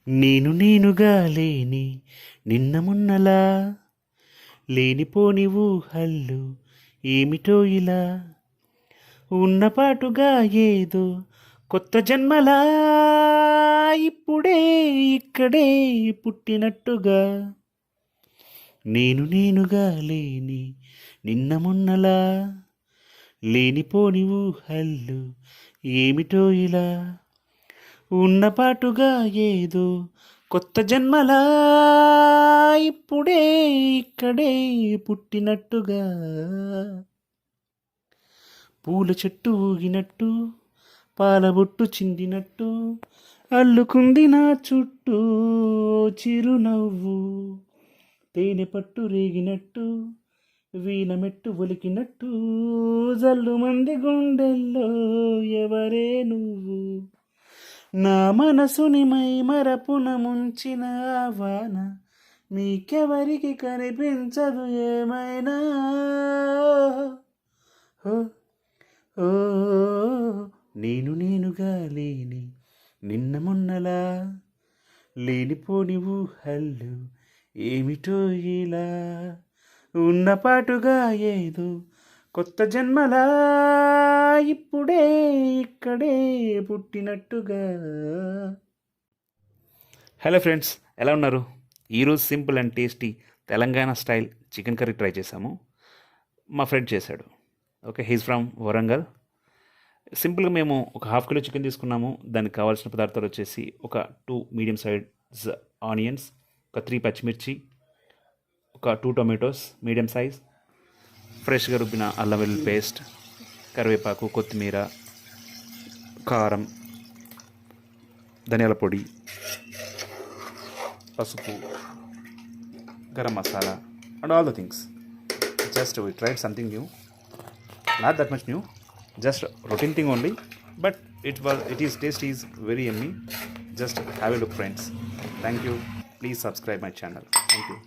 నేనుగా లేని నిన్న మొన్నలా లేనిపోని ఊహళ్ళు ఏమిటో ఇలా ఉన్నపాటుగా ఏదో కొత్త జన్మలా ఇప్పుడే ఇక్కడే పుట్టినట్టుగా నేనుగా లేని నిన్న మొన్నలా లేనిపోని ఊహళ్ళు ఏమిటో ఇలా ఉన్నపాటుగా ఏదో కొత్త జన్మలా ఇప్పుడే ఇక్కడే పుట్టినట్టుగా పూల చెట్టు ఊగినట్టు పాలబొట్టు చిందినట్టు అల్లుకుంది నా చుట్టూ చిరునవ్వు తేనె పట్టు రేగినట్టు వీణమెట్టు ఒలికినట్టు జల్లు మంది గుండెల్లో ఎవరే నువ్వు నా మనసుని మరపున ముంచిన వాన మీకెవరికి కనిపించదు ఏమైనా ఓ ఓ నేనుగా లేని నిన్న మొన్నలా లేనిపోని ఊహళ్ళు ఏమిటో ఇలా ఉన్నపాటుగా ఏదో కొత్త జన్మలా ఇప్పుడే ఇక్కడే పుట్టినట్టుగా. హలో ఫ్రెండ్స్, ఎలా ఉన్నారు? ఈరోజు simple and tasty Telangana style chicken curry try చేశాము. మా ఫ్రెండ్ చేశాడు. Okay, he's from Warangal. సింపుల్గా మేము ఒక ½ కిలో చికెన్ తీసుకున్నాము. దానికి కావాల్సిన పదార్థాలు వచ్చేసి ఒక 2 మీడియం సైజ్ ఆనియన్స్, ఒక 3 పచ్చిమిర్చి, ఒక 2 టొమాటోస్ మీడియం సైజ్, ఫ్రెష్గా రుబ్బిన అల్లం వెల్లుల్లి పేస్ట్, కరివేపాకు, కొత్తిమీర, కారం, ధనియాల పొడి, పసుపు, garam masala and all the things. Just we tried something new, not that much new, just routine thing only, but it is taste is very yummy. Just have a look friends. Thank you. Please subscribe my channel. Thank you.